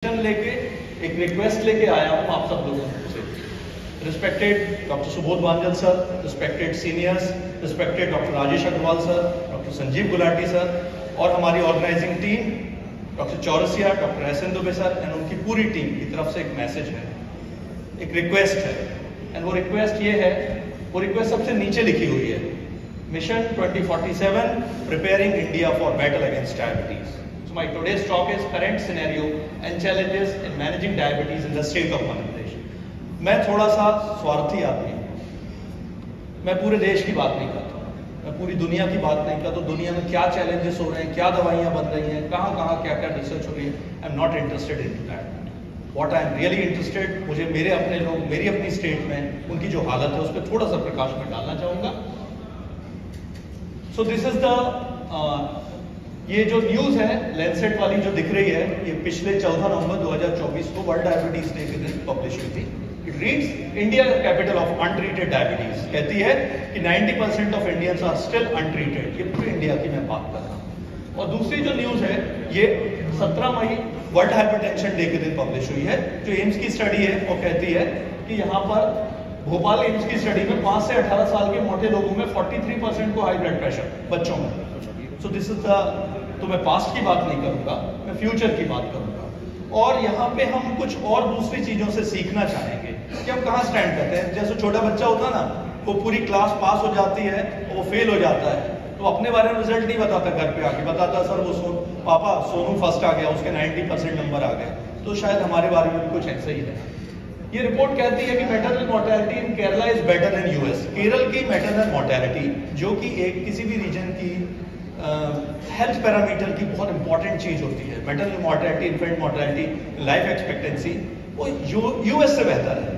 लेके एक रिक्वेस्ट लेके आया हूं आप सब लोगों से। Respected doctor Subodh Banjal sir, respected seniors, respected doctor Rajesh Agarwal sir, doctor Sanjeev Gulati sir और हमारी organising team doctor Chaurasia, doctor Ehsan Dubey sir and उनकी पूरी टीम की तरफ से एक मैसेज है, एक रिक्वेस्ट है। एंड वो रिक्वेस्ट ये है, वो रिक्वेस्ट सबसे नीचे लिखी हुई है, mission 2047 preparing India for battle against diabetes. So my today's talk is current scenario and challenges in managing diabetes in the state of Madhya Pradesh. मैं थोड़ा सा स्वार्थी आदमी हूँ, मैं पूरे देश की बात नहीं करता, मैं पूरी दुनिया की बात नहीं करता। तो दुनिया में क्या चैलेंजेस हो रहे हैं, क्या दवाइयाँ बन रही हैं, कहाँ कहाँ क्या क्या रिसर्च हो रही है, I am not interested in that. What I am really interested, मुझे मेरे अपने लोग, मेरी अपनी स्टेट में उनकी जो हालत है उस पर थोड़ा सा प्रकाश में डालना चाहूँगा। सो दिस इज द ये जो न्यूज है लैंसेट वाली जो दिख रही है, ये पिछले 14 नवंबर 2024 को वर्ल्ड डायबिटीज डे के दिन पब्लिश हुई थी। It reads India capital of untreated diabetes, कहती है कि 90% of Indians are still untreated. ये पूरी इंडिया की मैं बात कर रहा हूँ। और दूसरी जो न्यूज है ये 17 मई वर्ल्ड हाइपरटेंशन डे के दिन पब्लिश हुई है, जो एम्स की स्टडी है वो कहती है कि यहाँ पर भोपाल एम्स की स्टडी में 5 से 18 साल के मोटे लोगों में 43% को हाई ब्लड प्रेशर बच्चों में। सो दिस इज द, तो मैं पास्ट की बात नहीं करूंगा, मैं फ्यूचर की बात करूंगा। और यहाँ पे हम कुछ और दूसरी चीजों से सीखना चाहेंगे कि हम कहाँ स्टैंड करते हैं। जैसे छोटा बच्चा होता है ना, वो पूरी क्लास पास हो जाती है और वो फेल हो जाता है, तो अपने बारे में रिजल्ट नहीं बताता, घर पे आके बताता सर वो पापा सोनू फर्स्ट आ गया, उसके 90% नंबर आ गए। तो शायद हमारे बारे में भी कुछ ऐसा ही है। ये रिपोर्ट कहती है कि maternal mortality in Kerala is better than US. Kerala की मैटरनल मोर्टेलिटी, जो कि एक किसी भी रीजन की हेल्थ पैरामीटर की बहुत इंपॉर्टेंट चीज होती है, maternal mortality, infant mortality, life expectancy, वो यूएस से बेहतर है।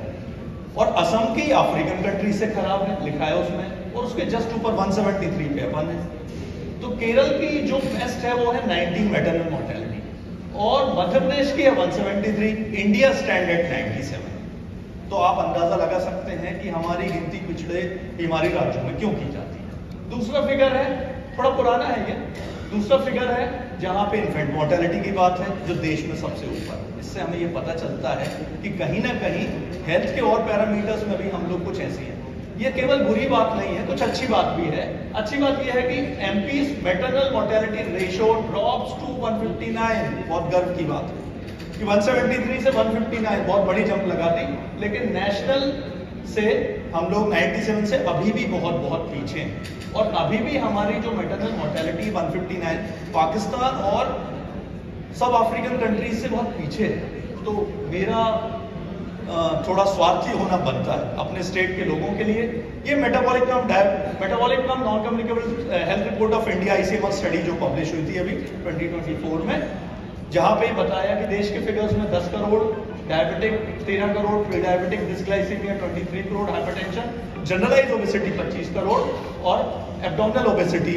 और असम की अफ्रीकन कंट्री से खराब है, लिखा है उसमें, और उसके जस्ट ऊपर 173 पे अपन है। तो केरल की जो बेस्ट है वो है 19 मैटरनल मोर्टेलिटी, और मध्य प्रदेश की है 173, इंडिया स्टैंडर्ड 97। तो आप अंदाजा लगा सकते हैं कि हमारी गिनती पिछड़े बीमारी राज्यों में क्यों की जाती है। दूसरा फिगर है, थोड़ा पुराना है ये, दूसरा फिगर है जहां पे इन्फेंट मोर्टेलिटी की बात है, जो देश में सबसे ऊपर है। इससे हमें ये पता चलता है कि कहीं ना कहीं हेल्थ के और पैरामीटर्स में भी हम लोग कुछ ऐसी हैं। ये केवल बुरी बात नहीं है, कुछ अच्छी बात भी है। अच्छी बात यह है कि MP's maternal mortality ratio drops to 159। बहुत गर्व की बात है कि 173 से 159 बहुत बड़ी जंप लगा दी, लेकिन नेशनल से हम लोग 97 से अभी भी बहुत बहुत पीछे हैं। और अभी भी हमारी जो मैटरनल मोर्टेलिटी 159 पाकिस्तान और सब अफ्रीकन कंट्रीज से बहुत पीछे है। तो मेरा थोड़ा स्वार्थी होना बनता है अपने स्टेट के लोगों के लिए। ये metabolic come non communicable health report of India ICMR study जो पब्लिश हुई थी अभी 2024 में, जहां पे बताया कि देश के फिगर्स में 10 crore diabetic, 13 crore pre diabetic, dysglycaemia 23 crore, hypertension, generalise obesity 25 crore और एब्डोमिनल ओबेसिटी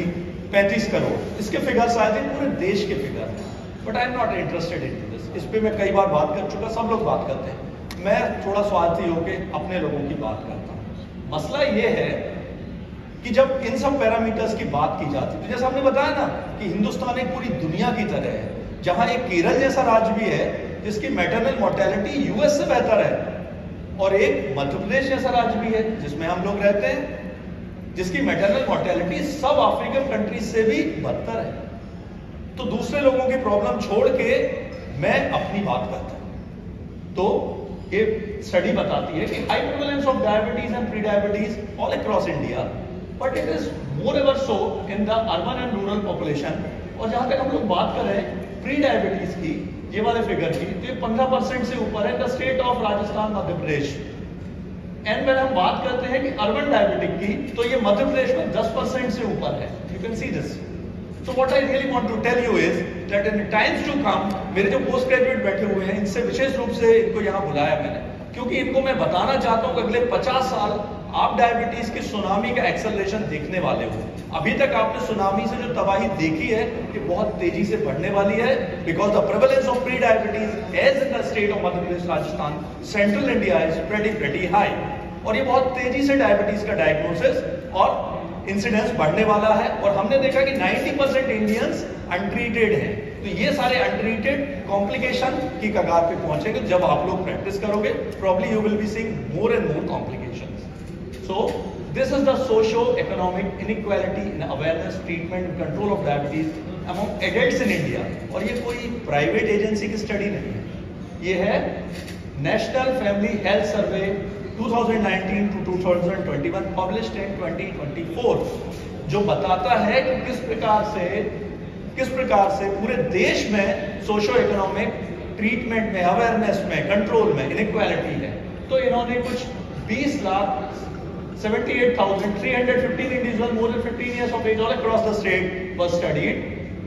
35 करोड़। इसके फिगर्स आए थे, पूरे देश के फिगर हैं। But I am not interested in this. इस पे मैं कई बार बात कर चुका, सब लोग बात करते हैं, मैं थोड़ा स्वार्थी होकर अपने लोगों की बात करता हूँ। मसला ये है कि जब इन सब पैरामीटर्स की बात की जाती है, तो जैसा हमने बताया ना कि हिंदुस्तान एक पूरी दुनिया की तरह है, जहां एक केरल जैसा राज्य भी है जिसकी मैटरनल मोर्टेलिटी यूएस से बेहतर है, और एक मध्य प्रदेश जैसा राज्य भी है जिसमें हम लोग रहते हैं, जिसकी मैटरनल मोर्टेलिटी सब अफ्रीकन कंट्रीज से भी बदतर है। तो दूसरे लोगों की प्रॉब्लम छोड़ के मैं अपनी बात करता हूं। तो ये स्टडी बताती है कि high prevalence of diabetes and pre diabetes all across India, but it is more ever so in the urban and rural population. और जहां तक हम लोग बात कर रहे हैं प्री डायबिटीज की, ये वाले फिगर की, तो ये 15% से ऊपर है the state of Rajasthan, Madhya Pradesh. And when हम बात करते हैं कि अर्बन डायबिटिक की, तो ये मध्य प्रदेश में 10% से ऊपर है। You can see this. So what I really want to tell you is that in times to come, मेरे जो पोस्ट ग्रेजुएट बैठे हुए हैं, इनसे विशेष रूप से इनको यहाँ बुलाया मैंने, क्योंकि इनको मैं बताना चाहता हूँ कि अगले 50 साल आप डायबिटीज की सुनामी का एक्सेलरेशन देखने वाले हो। अभी तक आपने सुनामी से जो तबाही देखी है, ये बहुत तेजी से बढ़ने वाली है, because the prevalence of pre diabetes as in the state of Madhya Pradesh, Rajasthan, central India is pretty high. और ये बहुत तेजी से डायबिटीज का डायग्नोसिस और इंसिडेंस बढ़ने वाला है। और हमने देखा कि 90% इंडियंस अनट्रीटेड हैं। तो ये सारे अनट्रीटेड कॉम्प्लिकेशन की कगार पे पहुंचेंगे। जब आप लोग प्रैक्टिस करोगे probably you will be seeing more and more complications. So this is the socio economic inequality in awareness, treatment and control of diabetes among adults in India. और ये कोई प्राइवेट एजेंसी की स्टडी नहीं है, ये है national family health survey 2019 to 2021 published in 2024, जो बताता है कि किस प्रकार से पूरे देश में सोशो इकोनॉमिक ट्रीटमेंट में, अवेयरनेस में, कंट्रोल में इनइक्वालिटी है। तो इन्होंने कुछ 20,78,315 individuals more than 15 years of age all across the state were studied.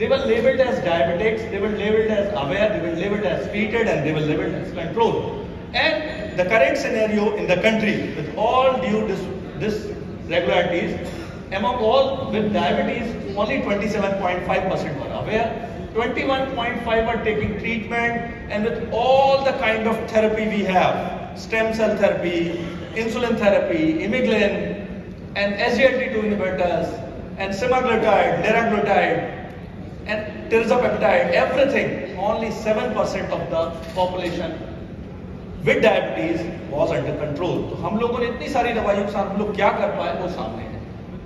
They were labeled as diabetics, they were labeled as aware, they were labeled as treated, and they were labeled as controlled. And the current scenario in the country, with all due irregularities, among all with diabetes, only 27.5% were aware, 21.5% were taking treatment, and with all the kind of therapy we have, stem cell therapy, insulin therapy, imiglin, and SGLT2 inhibitors, and semaglutide, liraglutide, and tirzepatide, everything, only 7% of the population with diabetes was under control. तो हम लोगों ने इतनी सारी दवाइयों के साथ हम लोग क्या कर पाए वो सामने है।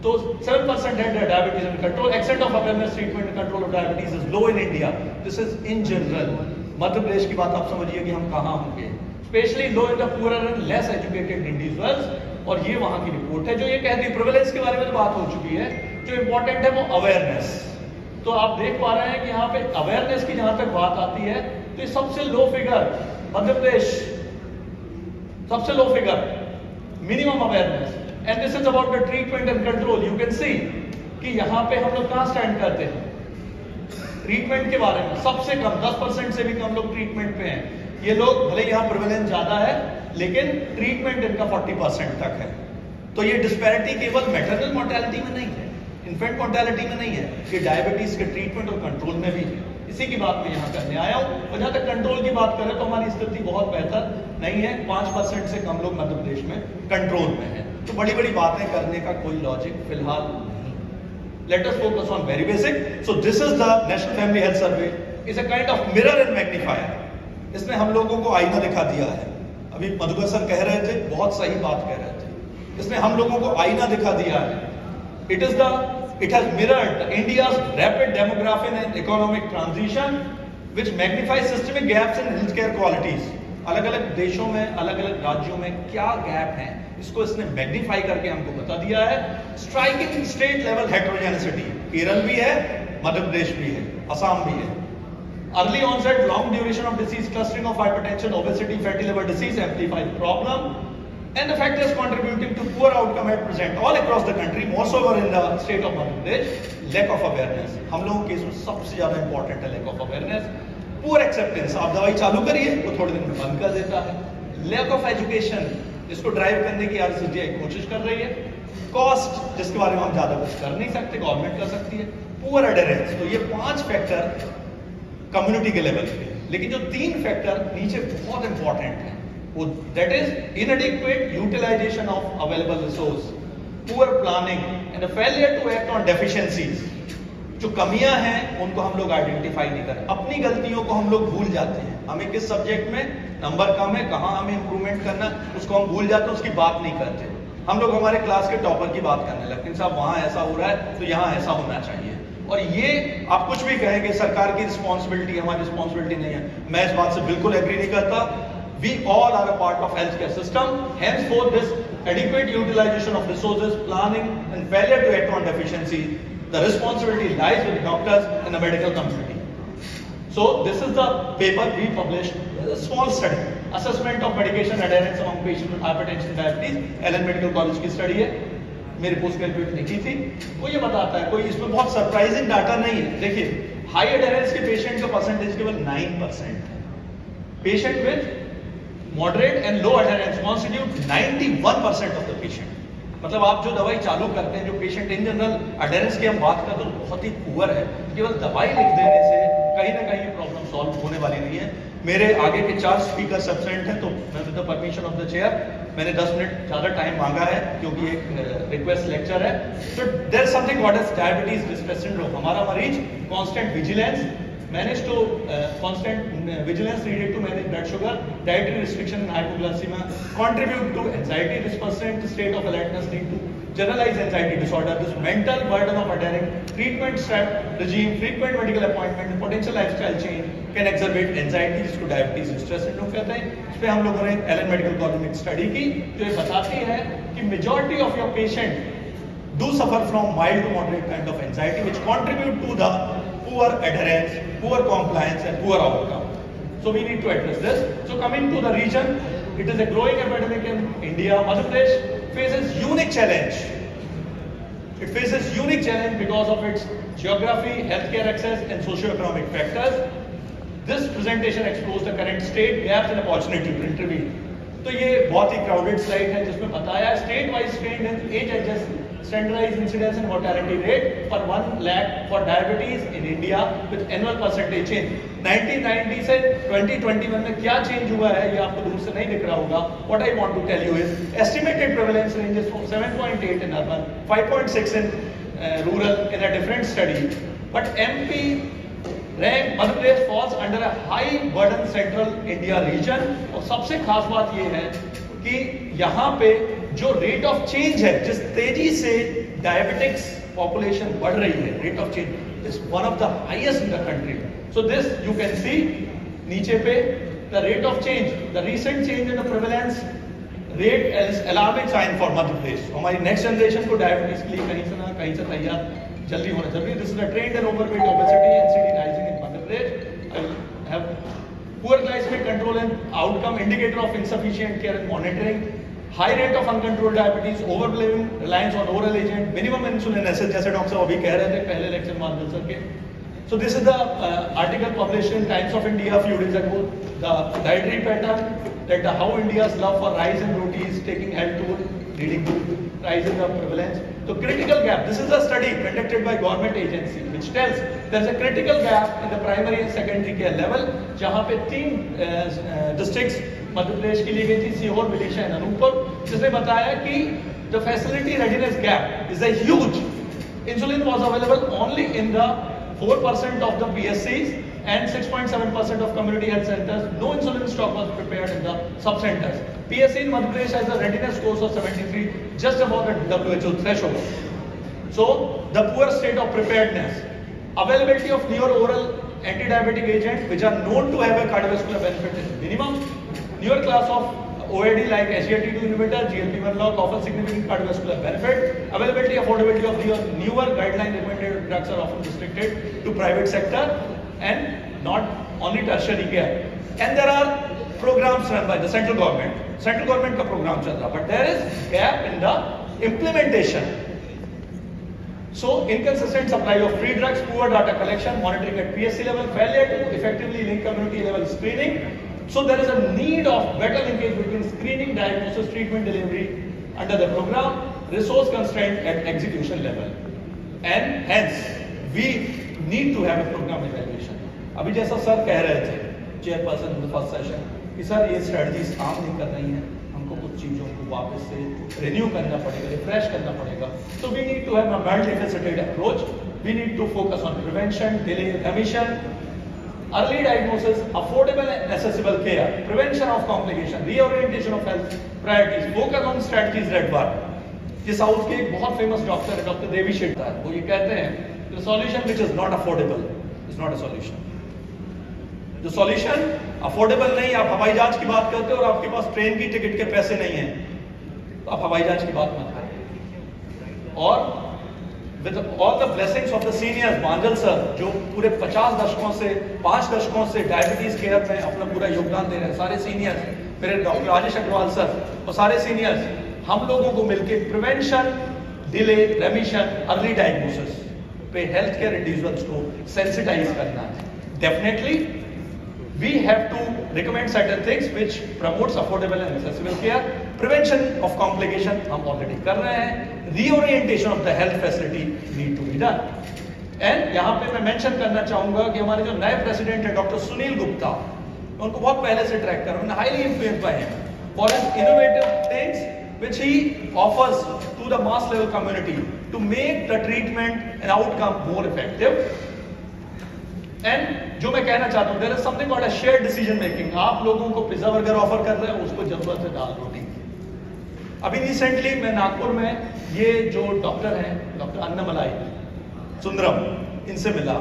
तो 7% had diabetes under control. Extent of awareness, treatment and control of diabetes is low in India. This is in general. Madhya Pradesh की बात आप समझिए कि हम कहाँ होंगे, specially low in the poor and less educated individuals. और ये वहां की रिपोर्ट है जो ये कहती है, प्रिवलेंस के बारे में तो बात हो चुकी है, जो इंपॉर्टेंट है वो अवेयरनेस। तो आप देख पा रहे हैं कि यहाँ पे अवेयरनेस की जहां तक बात आती है तो ये सबसे लो फिगर मध्य प्रदेश, सबसे low figure minimum awareness. And this is about the treatment and control. You can see कि यहाँ पे हम लोग कहाँ स्टैंड करते हैं ट्रीटमेंट के बारे में, सबसे कम 10% से भी कम लोग ट्रीटमेंट पे हैं। ये लोग भले यहाँ प्रिवेलेंस ज्यादा है लेकिन ट्रीटमेंट इनका 40% तक है। तो ये डिस्पैरिटी केवल मैटरनल मोर्टेलिटी में नहीं है, इन्फेंट मोर्टेलिटी में नहीं है, ये डायबिटीज के ट्रीटमेंट और कंट्रोल में भी है। इसी की बात मैं यहाँ करने आया हूँ। और जहाँ तक कंट्रोल की बात करें तो हमारी स्थिति बहुत बेहतर नहीं है, 5% से कम लोग मध्य प्रदेश में कंट्रोल में है। तो बड़ी बड़ी बातें करने का कोई लॉजिक फिलहाल नहीं। Let us focus on very basic. So this is the national family health survey, is a kind of mirror and magnifier. इसने हम लोगों को आईना दिखा दिया है। अभी मधुकर सर कह रहे थे, बहुत सही बात कह रहे थे, इसने हम लोगों को आईना दिखा दिया है। It has mirrored India's rapid demographic and economic transition, which magnifies systemic gaps in healthcare qualities. अलग-अलग देशों में, अलग-अलग राज्यों में क्या गैप हैं, इसको इसने मैग्नीफाई करके हमको बता दिया है। स्ट्राइकिंग स्टेट लेवल हेटेरोजेनिसिटी, केरल भी है, मध्य प्रदेश भी है, असम भी है। Early onset, long duration of disease, clustering of hypertension, obesity, fatty liver disease amplify the problem. And the factors contributing to poor outcome at present all across the country, more so in the state of Madhya Pradesh, lack of awareness. हम लोगों के case में सबसे ज्यादा important है lack of awareness. Poor acceptance, आप दवाई चालू करिए वो थोड़े दिन में बंद कर देता है। Lack of education, इसको ड्राइव करने की RCGI कोशिश कर रही है। कॉस्ट, जिसके बारे में हम ज्यादा कुछ कर नहीं सकते, गवर्नमेंट कर सकती है। पुअर एडहेरेंस, तो ये 5 फैक्टर कम्युनिटी के लेवल पे, लेकिन जो 3 फैक्टर नीचे बहुत इंपॉर्टेंट है वो that is inadequate utilization of available resource, poor planning and a failure to act on deficiencies. जो कमियां हैं उनको हम लोग आइडेंटिफाई नहीं करते, अपनी गलतियों को हम लोग भूल जाते हैं। हमें किस सब्जेक्ट में नंबर कम है, कहाँ हमें इंप्रूवमेंट करना, उसको हम भूल जाते हैं, उसकी बात नहीं करते। हम लोग हमारे क्लास के टॉपर की बात करने लगते हैं, साहब वहां ऐसा हो रहा है तो यहाँ ऐसा होना चाहिए। और ये आप कुछ भी कहेंगे सरकार की रिस्पॉन्सिबिलिटी, हमारी रिस्पॉन्सिबिलिटी नहीं है, मैं इस बात से बिल्कुल एग्री नहीं करता। We all are a part of healthcare system. Henceforth, this adequate utilization of resources, planning, and failure to act on deficiency, the responsibility lies with doctors and the medical community. So, this is the paper we published. A small study, assessment of medication adherence among patients with hypertension, diabetes. Allen Medical College की study है, मेरी post graduate लिखी थी। वो ये बताता है, कोई इसमें बहुत सरप्राइजिंग डाटा नहीं है। देखिए, हाई एडहेरेंस के पेशेंट का परसेंटेज केवल 9% है। Patient with moderate and low adherence constitute 91% of the patient. मतलब आप जो दवाई चालू करते हैं, जो पेशेंट इन जनरल एडहेरेंस की हम बात करते हैं तो बहुत ही पुअर है, केवल दवाई लिख देने से कहीं ना कहीं प्रॉब्लम सॉल्व होने वाली नहीं है। मेरे आगे के 4 स्पीकर एब्सेंट हैं, तो मैं with the permission of the chair मैंने 10 मिनट ज्यादा टाइम मांगा है क्योंकि एक रिक्वेस्ट लेक्चर है। तो there is something called as diabetes distress syndrome. हमारा मरीज constant vigilance manage to constant vigilance needed to manage blood sugar, dietary restriction and hypoglycemia contribute to anxiety. This persistent state of alertness lead to generalized anxiety disorder. This mental burden of adhering treatment regime, frequent medical appointment and potential lifestyle change can exacerbate anxiety, जिसको diabetes stress syndrome कहते हैं. इस पे हम लोगों ने Elon medical college में एक स्टडी की जो ये बताती है कि majority of your patient do suffer from mild to moderate kind of anxiety, which contribute to the poor adherence, poor compliance and poor outcome. So we need to address this. So coming to the region, it is a growing epidemic in India. Madhya Pradesh faces unique challenge. It faces unique challenge because of its geography, healthcare access and socio-economic factors. This presentation explores the current state, gaps and opportunity to intervene. तो ये बहुत ही crowded slide है जिसमें बताया state wise trend in age adjusted standardized incidence and mortality rate per 1 lakh for diabetes in India with annual percentage change. 1990 से 2021 में क्या change हुआ है ये आपको दूर से नहीं दिख रहा होगा. What I want to tell you is estimated prevalence ranges from 7.8 in urban, 5.6 in rural in a different study. But MP rank Madhya Pradesh falls under a high burden central India region. और सबसे खास बात ये है कि यहाँ पे जो रेट ऑफ चेंज है, जिस तेजी से डायबिटिक्स पॉपुलेशन बढ़ रही है, rate of change is one of the highest in the country. So this you can see नीचे पे the rate of change, the recent change in the prevalence rate is alarming sign for Madhya Pradesh. हमारी next generation को diabetes के लिए कहीं से ना कहीं से तैयार जल्दी होना चाहिए. This is the trend and overweight obesity NCD rising in Madhya Pradesh. I have poor glycemic control and outcome indicator of insufficient care and monitoring, high rate of uncontrolled diabetes, overblaming reliance on oral agent, minimum insulin assist जैसे doctor साहब अभी कह रहे थे पहले lecture में आंदल sir के. So this is the article published in Times of India a few days ago. The dietary pattern that how India's love for rice and roti is taking health toll, leading to rise in the prevalence. So critical gap. This is a study conducted by government agency which tells there is a critical gap in the primary and secondary care level. जहाँ पे 3 districts Madhya Pradesh की ली गई थी, सीहोर, विदिशा और अनूपपुर, जिसने बताया कि the facility readiness gap is a huge. Insulin was available only in the 4% of the PSCs and 6.7% of community health centers. No insulin stock was prepared in the sub-centers. PSC in Madhya Pradesh has a readiness score of 73, just above the WHO threshold. So, the poor state of preparedness, availability of newer-oral anti-diabetic agents which are known to have a cardiovascular benefit is minimum. Newer class of OAD like SGLT2 inhibitor, GLP-1 block offer significant cardiovascular benefit. Availability, affordability of newer guideline-recommended drugs are often restricted to private sector and not only tertiary care. And there are programs run by the central government. Central government का program चल रहा, but there is gap in the implementation. So inconsistent supply of free drugs, poor data collection, monitoring at PSC level, failure to effectively link community level screening. So there is a need of better linkage between screening, diagnosis, treatment, delivery under the program, resource constraint at execution level. And hence we need to have a program evaluation. अभी जैसा sir कह रहे थे chairperson in the first session कि sir ये strategies काम नहीं कर रही हैं, हमको कुछ चीज़ों को वापस से रिन्यू करना पड़ेगा, रिफ्रेश करना पड़ेगा. So we need to have a multifaceted approach. We need to focus on prevention, delay, remission, early diagnosis, affordable and accessible care, prevention of complication, reorientation of health priorities, focus on strategies that work. ये south के एक बहुत famous doctor है, doctor Devi Shetty, वो ये कहते हैं the solution which is not affordable is not a solution. जो सॉल्यूशन अफोर्डेबल नहीं, आप हवाई जहाज की बात करते हो और आपके पास ट्रेन की टिकट के पैसे नहीं हैं, तो आप हवाई जहाज की बात मत करें. और with all the blessings of the seniors, Manjal sir जो पूरे 50 दशकों से 5 दशकों से डायबिटीज केयर में अपना पूरा योगदान दे रहे हैं, सारे सीनियर्स, मेरे डॉक्टर राजेश अग्रवाल सर और सारे सीनियर्स, हम लोगों को मिलकर प्रिवेंशन, डिले, रेमिशन, अर्ली डायग्नोसिस पे हेल्थ केयर इंडिविजुअल्स को सेंसिटाइज करना है. Definitely we have to recommend certain things which promotes affordable and accessible care. Prevention of complication हम already कर रहे हैं. Reorientation of the health facility need to be done. And यहाँ पे मैं mention करना चाहूँगा कि हमारे जो नए प्रेसिडेंट है डॉक्टर सुनील गुप्ता, उनको बहुत पहले से ट्रैक कर रहा हूँ, highly influenced by him for his innovative things which he offers to the mass level community to make the treatment and outcome more effective. And जो मैं कहना चाहता हूं, there is something called a shared decision making. आप लोगों को pizza burger offer कर रहे हैं, उसको जरूरत है दाल रोटी की। अभी रिसेंटली मैं नागपुर में ये जो डॉक्टर हैं, डॉक्टर अन्नमलाई सुंदरम, इनसे मिला।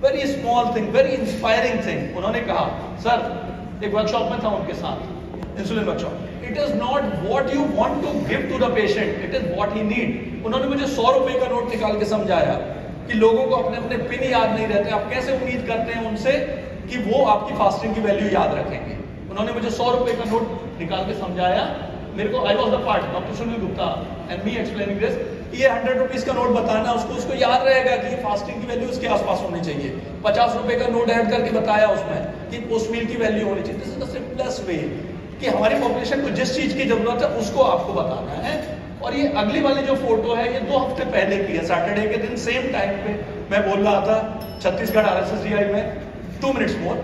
Very small thing, very inspiring thing. उन्होंने कहा, सर एक वर्कशॉप में था उनके साथ, insulin workshop, it is not what you want to give to the patient, it is what he need. उन्होंने मुझे 100 रुपए का नोट निकाल के समझाया कि लोगों को अपने अपने पिन याद नहीं रहते, आप कैसे उम्मीद करते हैं उनसे कि वो आपकी फास्टिंग की वैल्यू याद रखेंगे। उन्होंने मुझे 100 रुपए का नोट निकाल के समझाया मेरे को। I was the part, doctor Sunil Gupta and me explaining this, ये 100 रुपीज का नोट बताना, उसको याद रहेगा कि फास्टिंग की वैल्यू उसके आसपास होनी चाहिए। 50 रुपए का नोट ऐड करके बताया उसमें कि उस मील की वैल्यू होनी चाहिए। This is the simplest way कि हमारी पॉपुलेशन को जिस चीज की जरूरत है उसको आपको बताना है। और ये अगली वाली जो फोटो है ये 2 हफ्ते पहले की है, सैटरडे के दिन सेम टाइम पे मैं बोल रहा था छत्तीसगढ़ RSSDI में 2 मिनट्स मोर।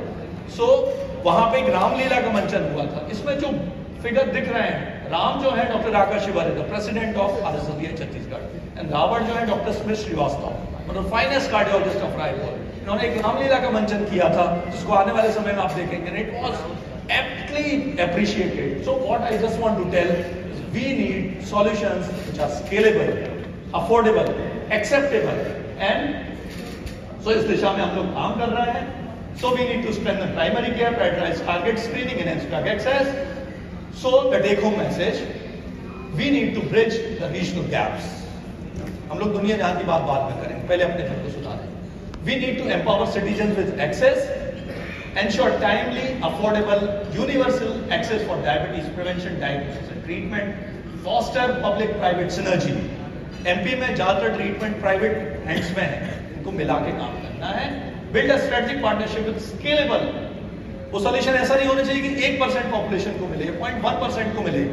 सो वहां पे एक रामलीला का मंचन हुआ था। इसमें जो फिगर दिख रहे हैं, राम जो है doctor Akash Shiware, the president of RSSDI Chhattisgarh, and Ravan जो है डॉक्टर स्मिथ श्रीवास्तव, मतलब फाइनेस्ट कार्डियोलॉजिस्ट ऑफ रायपुर। इन्होंने एक रामलीला का मंचन किया था जिसको आने वाले समय में आप देखेंगे। It was aptly appreciated. So what I just want to tell is we need solutions which are scalable, affordable, acceptable, and so इस दिशा में हम लोग काम कर रहे हैं। So we need to strengthen primary care, prioritize target screening, enhance drug access. So the take-home message, we need to bridge the regional gaps. हम लोग दुनिया जहां की बात बाद में करेंगे, पहले अपने घर को सुधारें। We need to empower citizens with access, ensure timely, affordable, universal access for diabetes prevention, diagnosis and treatment, foster public-private synergy. MP में ज्यादातर ट्रीटमेंट प्राइवेट हैंड्स में है, इनको मिला के काम करना है। Build a strategic partnership with scalable. वो सोल्यूशन ऐसा नहीं होना चाहिए कि 1% पॉपुलेशन को मिले, 0.1% को मिले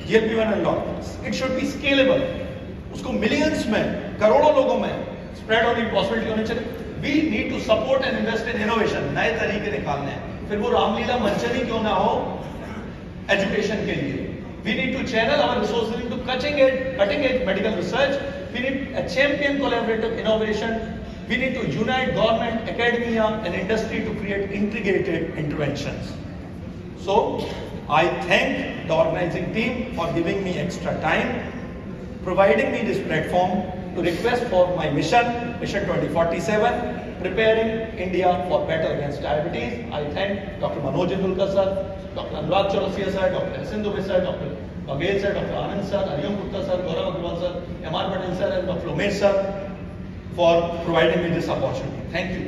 GLP-1 unlock. It should be scalable, उसको मिलियंस में, करोड़ों लोगों में स्प्रेड होने की पॉसिबिलिटी होनी चाहिए। We need to support and invest in innovation, नए तरीके निकालने हैं, फिर वो रामलीला मंचन ही क्यों ना हो एजुकेशन के लिए। We need to channel our resources into cutting edge medical research. We need a champion collaborative innovation. We need to unite government, academia and industry to create integrated interventions. So I thank the organizing team for giving me extra time, providing me this platform to request for my mission 2047, preparing India for battle against diabetes. I thank Dr. Manoj Indulkar sir, Dr. Anurag Chaurasia sir, Dr. S.N. Dubey sir, Dr. Bagel sir, Dr. Anand sir, Ariyam Gupta sir, Gaurav Agrawal sir, M.R. Patel sir and Dr. Umesh sir for providing me this opportunity. Thank you.